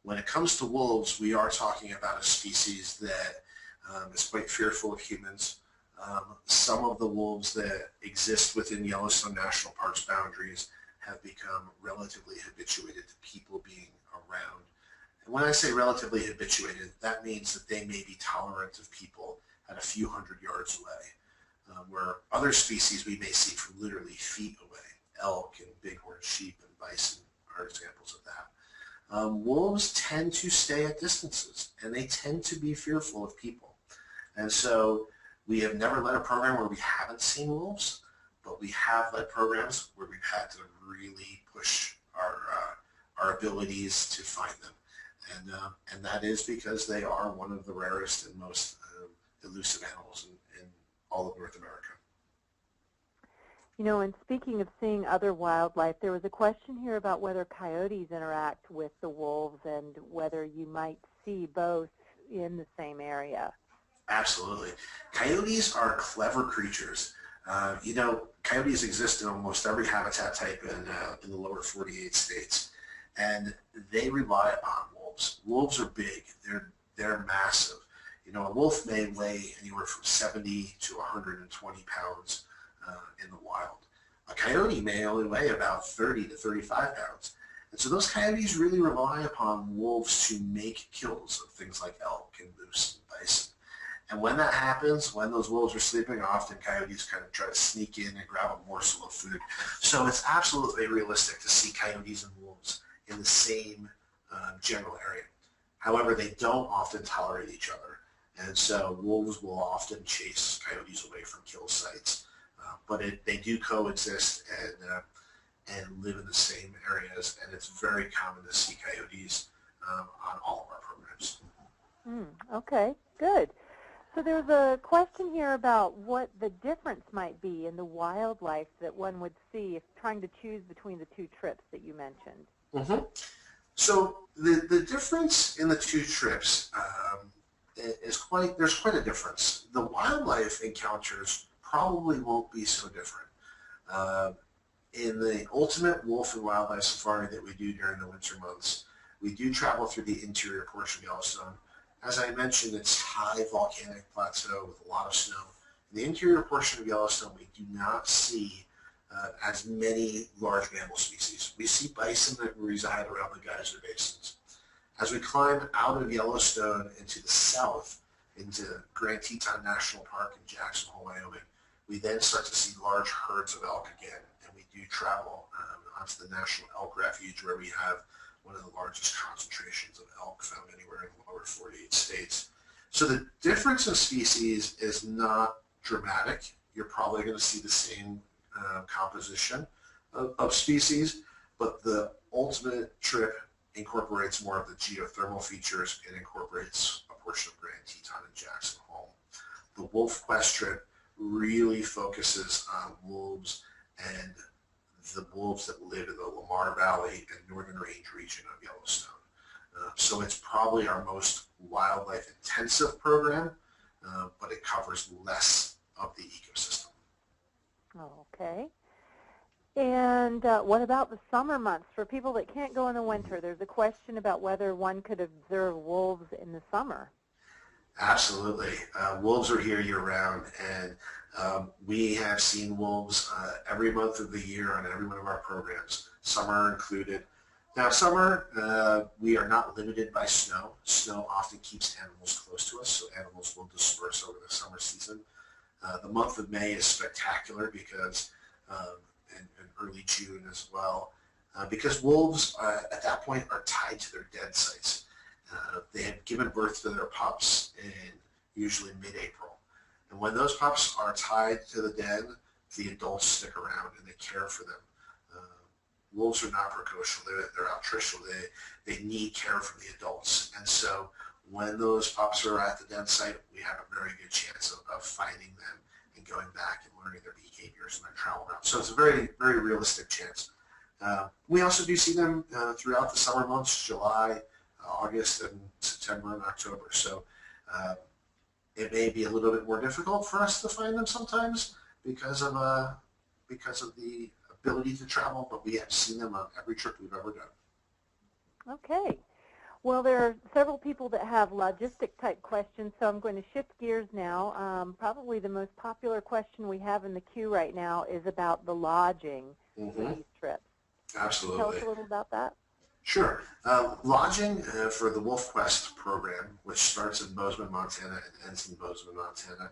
When it comes to wolves, we are talking about a species that is quite fearful of humans. Some of the wolves that exist within Yellowstone National Park's boundaries have become relatively habituated to people being around. And when I say relatively habituated, that means that they may be tolerant of people at a few hundred yards away, where other species we may see from literally feet away. Elk and bighorn sheep and bison are examples of that. Wolves tend to stay at distances, and they tend to be fearful of people. And so we have never led a program where we haven't seen wolves, but we have led programs where we've had to really push our abilities to find them. And that is because they are one of the rarest and most elusive animals in all of North America.
You know, and speaking of seeing other wildlife, there was a question here about whether coyotes interact with the wolves and whether you might see both in the same area.
Absolutely. Coyotes are clever creatures. You know, coyotes exist in almost every habitat type in the lower 48 states, and they rely upon wolves. Wolves are big. They're massive. You know, a wolf may weigh anywhere from 70 to 120 pounds in the wild. A coyote may only weigh about 30 to 35 pounds. And so those coyotes really rely upon wolves to make kills of things like elk and moose and bison. And when that happens, when those wolves are sleeping, often coyotes kind of try to sneak in and grab a morsel of food. So it's absolutely realistic to see coyotes and wolves in the same general area. However, they don't often tolerate each other. And so wolves will often chase coyotes away from kill sites. But they do coexist and live in the same areas. And it's very common to see coyotes on all of our programs.
Okay, good. So there's a question here about what the difference might be in the wildlife that one would see if trying to choose between the two trips that you mentioned.
Mm-hmm. So the difference in the two trips there's quite a difference. The wildlife encounters probably won't be so different. In the ultimate wolf and wildlife safari that we do during the winter months, we do travel through the interior portion of Yellowstone. As I mentioned, it's high volcanic plateau with a lot of snow. In the interior portion of Yellowstone, we do not see as many large mammal species. We see bison that reside around the geyser basins. As we climb out of Yellowstone into the south, into Grand Teton National Park in Jackson Hole, Wyoming, we then start to see large herds of elk again. And we do travel onto the National Elk Refuge, where we have one of the largest concentrations of elk found anywhere in the lower 48 states. So the difference in species is not dramatic. You're probably going to see the same composition of species, but the ultimate trip incorporates more of the geothermal features. It incorporates a portion of Grand Teton and Jackson Hole. The Wolf Quest trip really focuses on wolves and the wolves that live in the Lamar Valley and Northern Range region of Yellowstone. So it's probably our most wildlife intensive program, but it covers less of the ecosystem.
Okay. And what about the summer months? For people that can't go in the winter, there's a question about whether one could observe wolves in the summer.
Absolutely. Wolves are here year-round, and we have seen wolves every month of the year on every one of our programs, summer included. Now, summer, we are not limited by snow. Snow often keeps animals close to us, so animals will disperse over the summer season. The month of May is spectacular because, and early June as well, because wolves at that point are tied to their den sites. They have given birth to their pups in usually mid-April. And when those pups are tied to the den, the adults stick around and they care for them. Wolves are not precocial, they're altricial, they need care from the adults. And so when those pups are at the den site, we have a very good chance of finding them and going back and learning their behaviors and their travel routes. So it's a very, very realistic chance. We also do see them throughout the summer months, July, August, and September and October. So it may be a little bit more difficult for us to find them sometimes because of the ability to travel, but we have seen them on every trip we've ever done.
Okay. Well, there are several people that have logistic type questions, so I'm going to shift gears now. Probably the most popular question we have in the queue right now is about the lodging for these trips.
Absolutely.
Tell us a little about that.
Sure. Lodging for the Wolf Quest program, which starts in Bozeman, Montana and ends in Bozeman, Montana,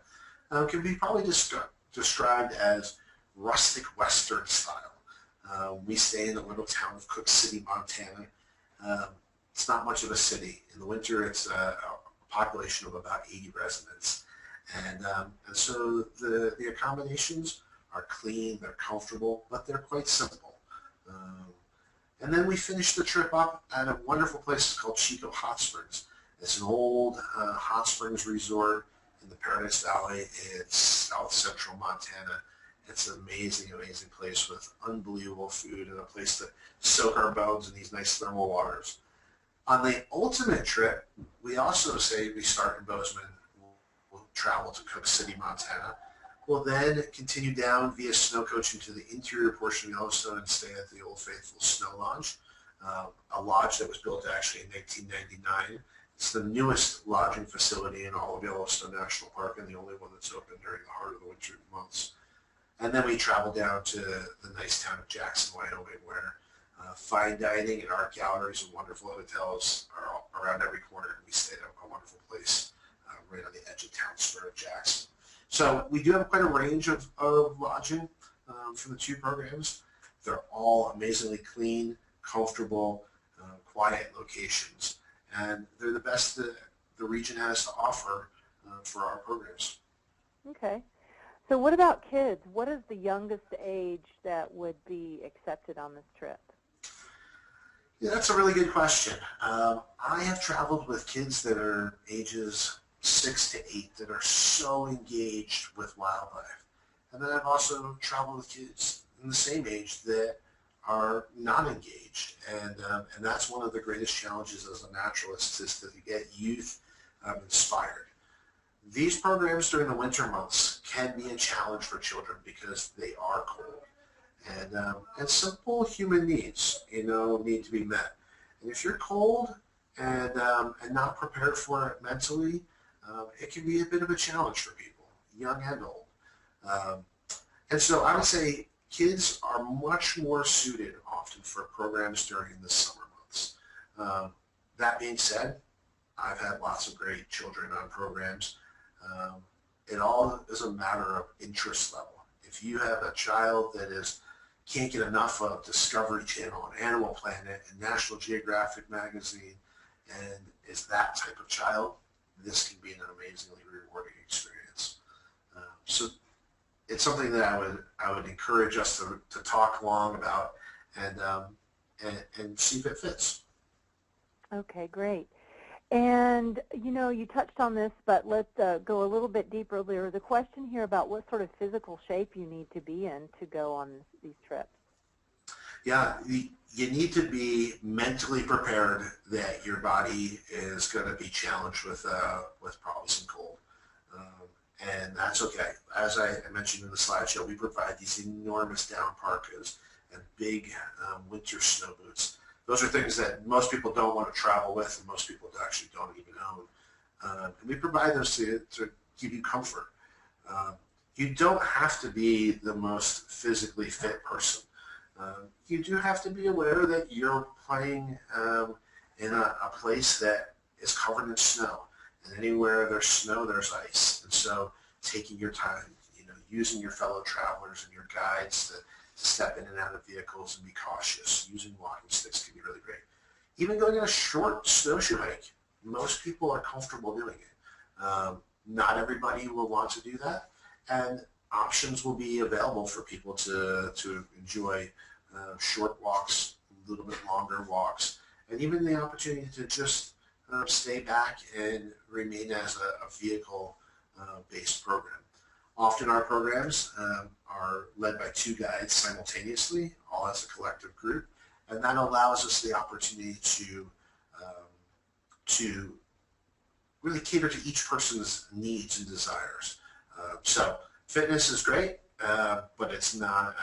can be probably described as rustic Western style. We stay in the little town of Cook City, Montana. It's not much of a city. In the winter, it's a population of about 80 residents. And so the accommodations are clean, they're comfortable, but they're quite simple. And then we finished the trip up at a wonderful place called Hot Springs. It's an old hot springs resort in the Paradise Valley in south central Montana. It's an amazing, amazing place with unbelievable food and a place to soak our bones in these nice thermal waters. On the ultimate trip, we also say we start in Bozeman, we'll travel to Cook City, Montana. We'll then continue down via snow coaching to the interior portion of Yellowstone and stay at the Old Faithful Snow Lodge, a lodge that was built actually in 1999. It's the newest lodging facility in all of Yellowstone National Park and the only one that's open during the heart of the winter months. And then we travel down to the nice town of Jackson, Wyoming, where fine dining and art galleries and wonderful hotels are around every corner. And we stayed at a wonderful place right on the edge of town square of Jackson. So we do have quite a range of lodging for the two programs. They're all amazingly clean, comfortable, quiet locations. And they're the best that the region has to offer for our programs.
Okay. So what about kids? What is the youngest age that would be accepted on this trip?
Yeah, that's a really good question. I have traveled with kids that are ages 6 to 8 that are so engaged with wildlife. And then I've also traveled with kids in the same age that are not engaged. And that's one of the greatest challenges as a naturalist is to get youth inspired. These programs during the winter months can be a challenge for children because they are cold. And simple human needs, need to be met. And if you're cold and not prepared for it mentally, it can be a bit of a challenge for people, young and old. And so I would say kids are much more suited often for programs during the summer months. That being said, I've had lots of great children on programs. It all is a matter of interest level. If you have a child that can't get enough of Discovery Channel and Animal Planet and National Geographic magazine and is that type of child, this can be an amazingly rewarding experience. So it's something that I would encourage us to talk long about and see if it fits.
Okay, great. And, you touched on this, but let's go a little bit deeper. There's a question here about what sort of physical shape you need to be in to go on these trips.
Yeah, you need to be mentally prepared that your body is going to be challenged with probably some cold. And that's okay. As I mentioned in the slideshow, we provide these enormous down parkas and big winter snow boots. Those are things that most people don't want to travel with and most people actually don't even own. And we provide those to give you comfort. You don't have to be the most physically fit person. You do have to be aware that you're playing in a place that is covered in snow. And anywhere there's snow, there's ice. And so taking your time, using your fellow travelers and your guides to step in and out of vehicles and be cautious. Using walking sticks can be really great. Even going on a short snowshoe hike, most people are comfortable doing it. Not everybody will want to do that, and options will be available for people to enjoy short walks, a little bit longer walks, and even the opportunity to just stay back and remain as a vehicle-based program. Often our programs are led by 2 guides simultaneously, all as a collective group, and that allows us the opportunity to really cater to each person's needs and desires. So fitness is great, but it's not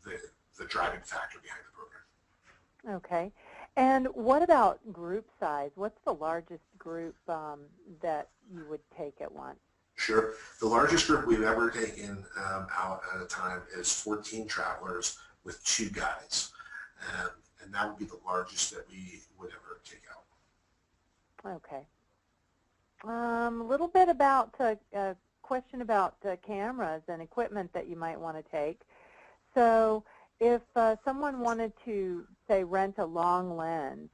the driving factor behind the program.
Okay. And what about group size? What's the largest group that you would take at once?
Sure. The largest group we've ever taken out at a time is 14 travelers with 2 guides. And that would be the largest that we would ever take out.
Okay. A little bit about a question about cameras and equipment that you might want to take. So if someone wanted to, say, rent a long lens,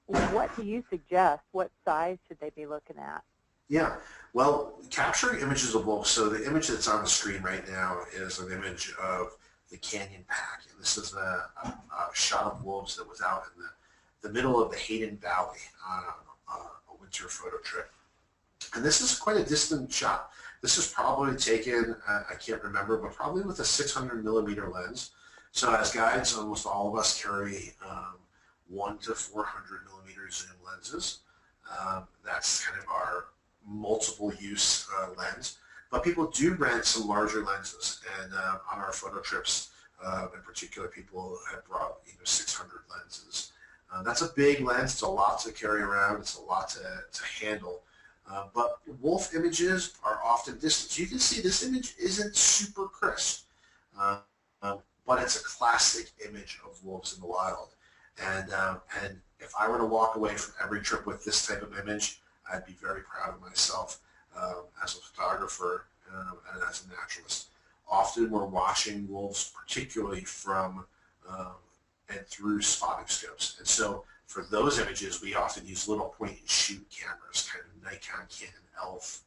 what do you suggest? What size should they be looking at?
Yeah, well, capturing images of wolves, so the image that's on the screen right now is an image of the canyon pack. And this is a shot of wolves that was out in the middle of the Hayden Valley on a winter photo trip. And this is quite a distant shot. This is probably taken, I can't remember, but probably with a 600 millimeter lens. So as guides, almost all of us carry 1 to 400 millimeter zoom lenses. That's kind of our multiple use lens. But people do rent some larger lenses, and on our photo trips in particular, people have brought 600 lenses. That's a big lens. It's a lot to carry around. It's a lot to handle. But wolf images are often distant. So you can see this image isn't super crisp, but it's a classic image of wolves in the wild. And if I were to walk away from every trip with this type of image, I'd be very proud of myself as a photographer and as a naturalist. Often we're watching wolves, particularly from and through spotting scopes. And so for those images, we often use little point-and-shoot cameras, kind of Nikon, Canon, ELF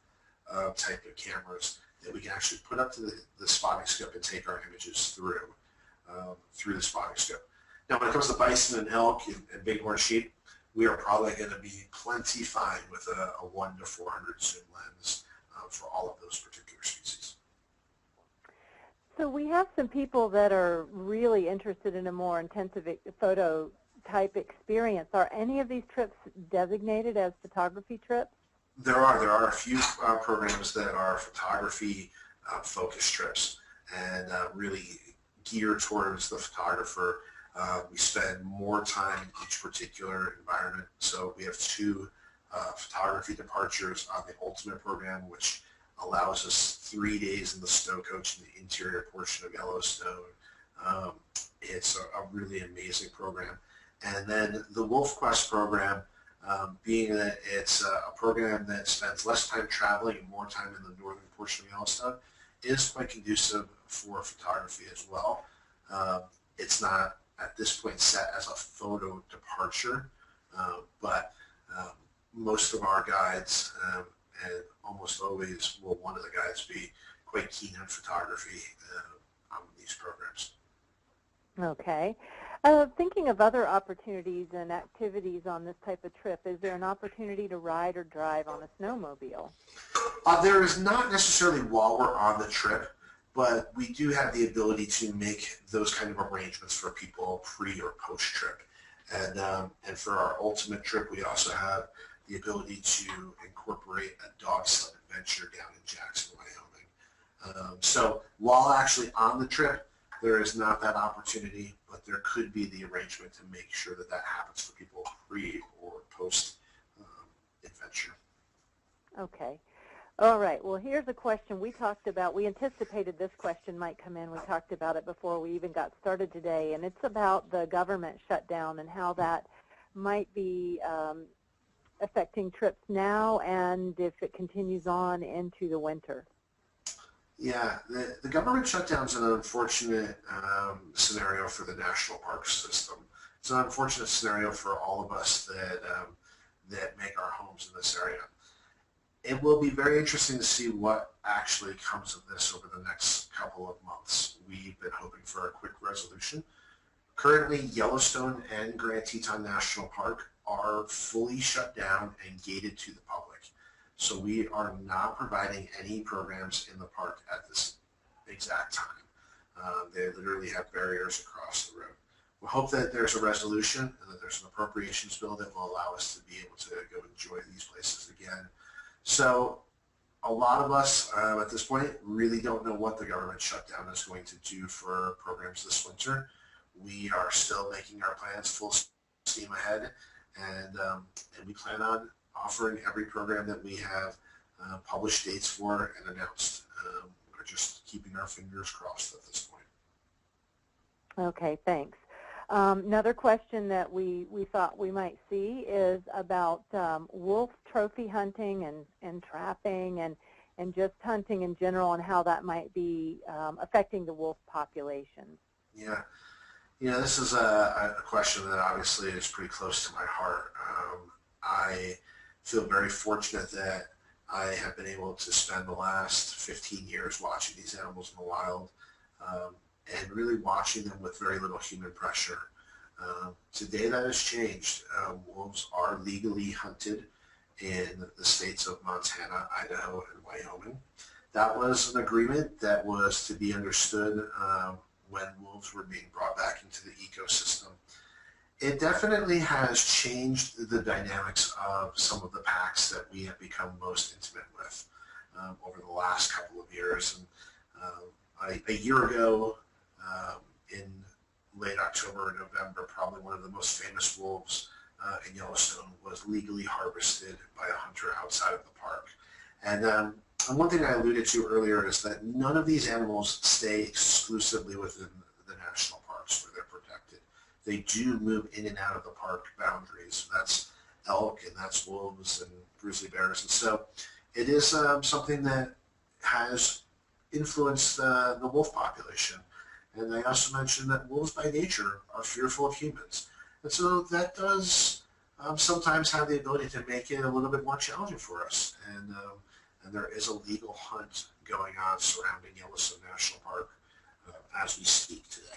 type of cameras that we can actually put up to the spotting scope and take our images through the spotting scope. Now, when it comes to bison and elk and bighorn sheep, we are probably going to be plenty fine with a 1 to 400 zoom lens for all of those particular species.
So we have some people that are really interested in a more intensive photo type experience. Are any of these trips designated as photography trips?
There are a few programs that are photography focused trips and really geared towards the photographer. We spend more time in each particular environment. So we have 2 photography departures on the Ultimate program, which allows us 3 days in the snow coach in the interior portion of Yellowstone. It's a really amazing program. And then the Wolf Quest program, being that it's a program that spends less time traveling and more time in the northern portion of Yellowstone, is quite conducive for photography as well. It's not at this point set as a photo departure, but most of our guides, and almost always will one of the guides be quite keen on photography on these programs.
Okay. Thinking of other opportunities and activities on this type of trip, is there an opportunity to ride or drive on a snowmobile?
There is not necessarily while we're on the trip, but we do have the ability to make those kind of arrangements for people pre or post trip. And for our ultimate trip, we also have the ability to incorporate a dog sled adventure down in Jackson, Wyoming. So while actually on the trip, there is not that opportunity, but there could be the arrangement to make sure that that happens for people pre or post adventure.
Okay. All right. Well, here's a question we talked about. We anticipated this question might come in. We talked about it before we even got started today, and it's about the government shutdown and how that might be affecting trips now and if it continues on into the winter.
Yeah, the government shutdown is an unfortunate scenario for the national park system. It's an unfortunate scenario for all of us that make our homes in this area. It will be very interesting to see what actually comes of this over the next couple of months. We've been hoping for a quick resolution. Currently, Yellowstone and Grand Teton National Park are fully shut down and gated to the public. So we are not providing any programs in the park at this exact time. They literally have barriers across the road. We hope that there's a resolution and that there's an appropriations bill that will allow us to be able to go enjoy these places again. So a lot of us at this point really don't know what the government shutdown is going to do for programs this winter. we are still making our plans full steam ahead, and we plan on offering every program that we have published dates for and announced. We're just keeping our fingers crossed at this point.
Okay, thanks. Another question that we thought we might see is about wolf trophy hunting and trapping and just hunting in general, and how that might be affecting the wolf populations.
Yeah, this is a question that obviously is pretty close to my heart. I feel very fortunate that I have been able to spend the last 15 years watching these animals in the wild, and really watching them with very little human pressure. Today that has changed. Wolves are legally hunted in the states of Montana, Idaho, and Wyoming. That was an agreement that was to be understood when wolves were being brought back into the ecosystem. It definitely has changed the dynamics of some of the packs that we have become most intimate with over the last couple of years. And a year ago, in late October and November, probably one of the most famous wolves in Yellowstone was legally harvested by a hunter outside of the park. And one thing I alluded to earlier is that none of these animals stay exclusively within the national parks where they're protected. They do move in and out of the park boundaries. That's elk, and that's wolves and grizzly bears. And so it is something that has influenced the wolf population. And I also mentioned that wolves by nature are fearful of humans. And so that does sometimes have the ability to make it a little bit more challenging for us. And there is a legal hunt going on surrounding Yellowstone National Park as we speak today.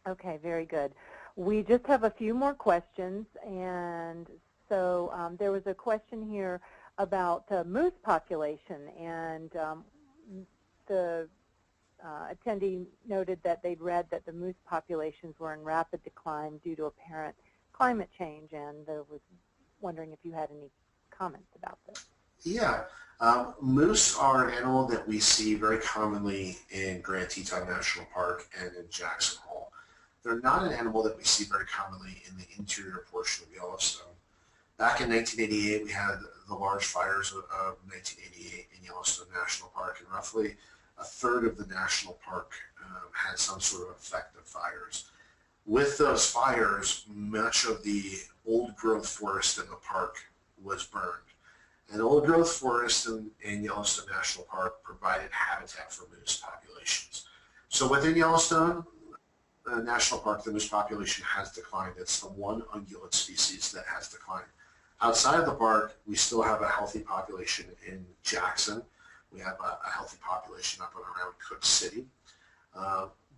Okay, very good. We just have a few more questions, and so there was a question here about moose population, and the attendee noted that they'd read that the moose populations were in rapid decline due to apparent climate change, and I was wondering if you had any comments about this.
Yeah, moose are an animal that we see very commonly in Grand Teton National Park and in Jackson Hole. They're not an animal that we see very commonly in the interior portion of Yellowstone. Back in 1988, we had the large fires of 1988 in Yellowstone National Park, and roughly a third of the national park had some sort of effect of fires. With those fires, much of the old growth forest in the park was burned. And old growth forest in Yellowstone National Park provided habitat for moose populations. So within Yellowstone National Park, the moose population has declined. It's the one ungulate species that has declined. Outside of the park, we still have a healthy population in Jackson. We have a healthy population up and around Cook City.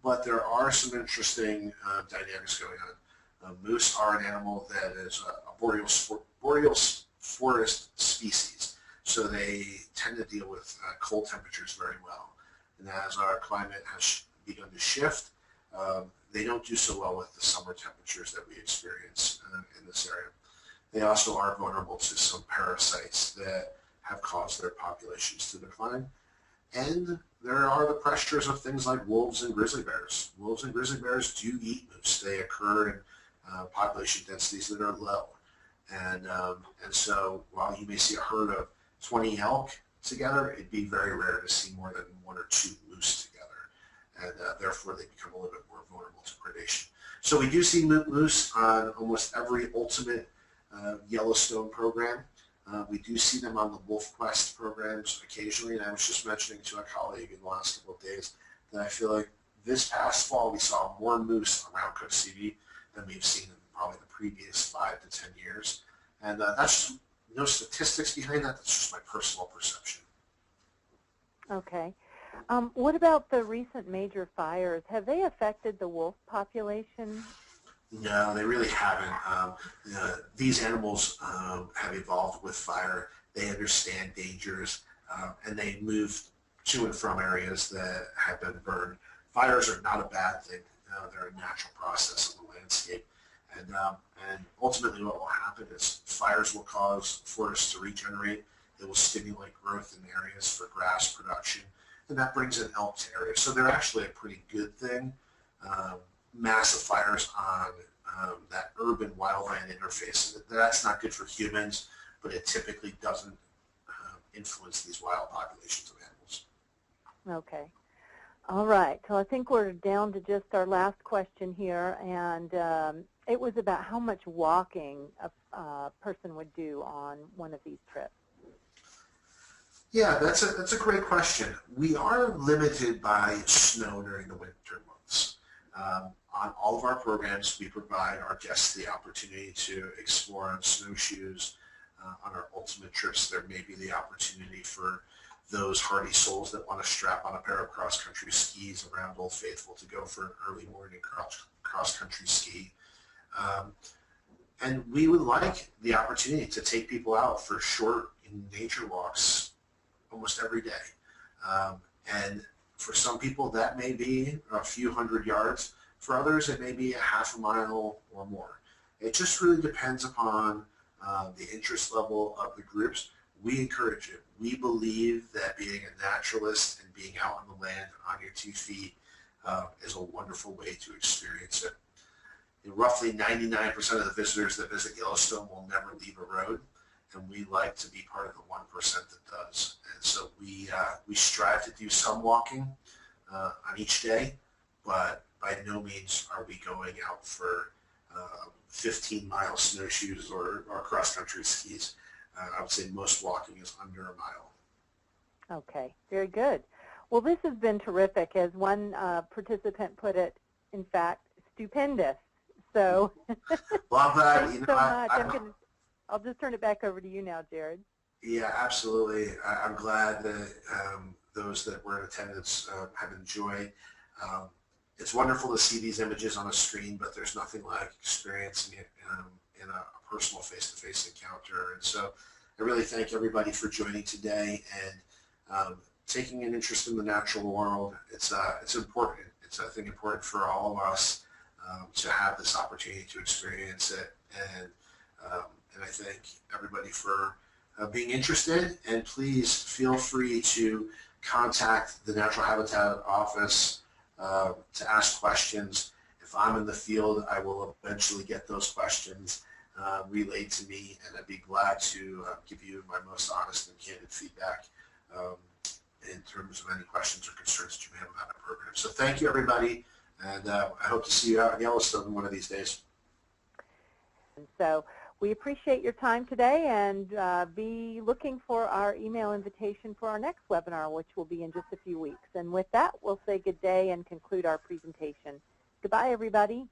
But there are some interesting dynamics going on. Moose are an animal that is a boreal forest species, so they tend to deal with cold temperatures very well. And as our climate has begun to shift, they don't do so well with the summer temperatures that we experience in this area. They also are vulnerable to some parasites that have caused their populations to decline. And there are the pressures of things like wolves and grizzly bears. Wolves and grizzly bears do eat moose. They occur in population densities that are low. And so while you may see a herd of 20 elk together, it'd be very rare to see more than 1 or 2 moose together. And therefore they become a little bit more vulnerable to predation. So we do see moose on almost every ultimate Yellowstone program. We do see them on the Wolf Quest programs occasionally, and I was just mentioning to a colleague in the last couple of days that I feel like this past fall we saw more moose around Cook City than we've seen in probably the previous 5 to 10 years. And that's no statistics behind that, that's just my personal perception.
Okay. What about the recent major fires? Have they affected the wolf population?
No, they really haven't. These animals have evolved with fire. They understand dangers, and they move to and from areas that have been burned. Fires are not a bad thing. They're a natural process of the landscape. And ultimately what will happen is fires will cause forests to regenerate. It will stimulate growth in areas for grass production, and that brings in elk to areas. So they're actually a pretty good thing massive fires on that urban wildland interface. That's not good for humans, but it typically doesn't influence these wild populations of animals.
Okay. All right. So I think we're down to just our last question here, and it was about how much walking a person would do on one of these trips.
Yeah, that's a great question. We are limited by snow during the winter months. On all of our programs, we provide our guests the opportunity to explore on snowshoes. On our ultimate trips, there may be the opportunity for those hardy souls that want to strap on a pair of cross-country skis around Old Faithful to go for an early morning cross-country ski. And we would like the opportunity to take people out for short nature walks almost every day. And for some people, that may be a few hundred yards. For others, it may be a half a mile or more. It just really depends upon the interest level of the groups. We encourage it. We believe that being a naturalist and being out on the land on your 2 feet is a wonderful way to experience it. And roughly 99% of the visitors that visit Yellowstone will never leave a road, and we like to be part of the 1% that does. And so we strive to do some walking on each day, but by no means are we going out for 15-mile snowshoes or cross-country skis. I would say most walking is under a mile.
Okay, very good. Well, this has been terrific. As one participant put it, in fact, stupendous. So
well, I'm glad.
Thanks so much. I'll just turn it back over to you now, Jared.
Yeah, absolutely. I'm glad that those that were in attendance have enjoyed. It's wonderful to see these images on a screen, but there's nothing like experiencing it in a personal face-to-face encounter. And so I really thank everybody for joining today and taking an interest in the natural world. It's important. It's, I think, important for all of us to have this opportunity to experience it. And I thank everybody for being interested. And please feel free to contact the Natural Habitat Office to ask questions. If I'm in the field, I will eventually get those questions relayed to me, and I'd be glad to give you my most honest and candid feedback in terms of any questions or concerns that you may have about the program. So thank you, everybody, and I hope to see you out in Yellowstone one of these days.
And so we appreciate your time today, and be looking for our email invitation for our next webinar, which will be in just a few weeks. And with that, we'll say good day and conclude our presentation. Goodbye, everybody.